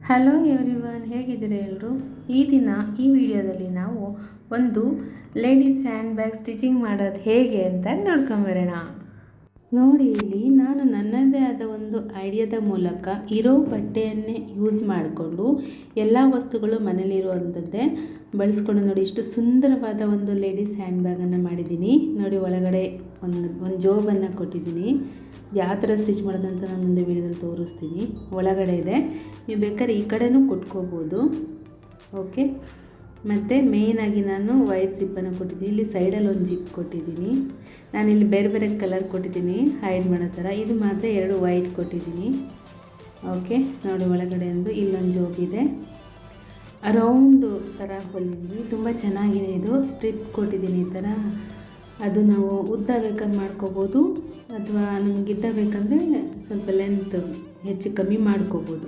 Hello everyone, ಹೇಗಿದ್ದೀರಾ ಎಲ್ಲರೂ? ಈ ದಿನ ಈ ವಿಡಿಯೋದಲ್ಲಿ ನಾವು ಒಂದು ಲೇಡೀಸ್ ಹ್ಯಾಂಡ್ ಬ್ಯಾಗ್ ಸ್ಟಿಚಿಂಗ್ ಮಾಡೋದು ಹೇಗೆ ಅಂತ ನೋಡ್ಕೊಂಬರೋಣ. ನೋಡಿ, ಇಲ್ಲಿ ನಾನು ನನ್ನದೇ ಆದ ಒಂದು ಐಡಿಯಾದ ಮೂಲಕ ಇರೋ ಬಟ್ಟೆಯನ್ನೇ ಯೂಸ್ ಮಾಡಿಕೊಂಡು ಎಲ್ಲ ವಸ್ತುಗಳು ಮನೇಲಿರುವಂಥದ್ದೇ ಬಳಸ್ಕೊಂಡು ನೋಡಿ ಇಷ್ಟು ಸುಂದರವಾದ ಒಂದು ಲೇಡೀಸ್ ಹ್ಯಾಂಡ್ ಬ್ಯಾಗನ್ನು ಮಾಡಿದ್ದೀನಿ. ನೋಡಿ, ಒಳಗಡೆ ಒಂದು ಜೋಬನ್ನು ಕೊಟ್ಟಿದ್ದೀನಿ. ಯಾವ ಥರ ಸ್ಟಿಚ್ ಮಾಡೋದಂತ ನಾನು ಮುಂದೆ ವಿಡಿಯೋದಲ್ಲಿ ತೋರಿಸ್ತೀನಿ. ಒಳಗಡೆ ಇದೆ, ನೀವು ಬೇಕಾದ್ರೆ ಈ ಕಡೆನೂ ಕೊಟ್ಕೋಬೋದು. ಓಕೆ, ಮತ್ತು ಮೇಯ್ನಾಗಿ ನಾನು ವೈಟ್ ಜಿಪ್ಪನ್ನು ಕೊಟ್ಟಿದ್ದೀನಿ. ಇಲ್ಲಿ ಸೈಡಲ್ಲಿ ಒಂದು ಜಿಪ್ ಕೊಟ್ಟಿದ್ದೀನಿ. ನಾನಿಲ್ಲಿ ಬೇರೆ ಬೇರೆ ಕಲರ್ ಕೊಟ್ಟಿದ್ದೀನಿ ಹೈಡ್ ಮಾಡೋ ಥರ. ಇದು ಮಾತ್ರ 2 ವೈಟ್ ಕೊಟ್ಟಿದ್ದೀನಿ. ಓಕೆ, ನೋಡಿ ಒಳಗಡೆ ಒಂದು ಇಲ್ಲೊಂದು ಜೋಬ್ ಇದೆ. ರೌಂಡು ಥರ ಹೊಲಿದ್ದೀನಿ, ತುಂಬ ಚೆನ್ನಾಗಿದೆ. ಇದು ಸ್ಟ್ರಿಪ್ ಕೊಟ್ಟಿದ್ದೀನಿ ಈ ಥರ. ಅದು ನಾವು ಉದ್ದ ಬೇಕಾದ್ರೆ ಮಾಡ್ಕೋಬೋದು, ಅಥವಾ ನಮ್ಗೆ ಗಿಡ್ಡ ಬೇಕಂದರೆ ಸ್ವಲ್ಪ ಲೆಂತ್ ಹೆಚ್ಚು ಕಮ್ಮಿ ಮಾಡ್ಕೋಬೋದು.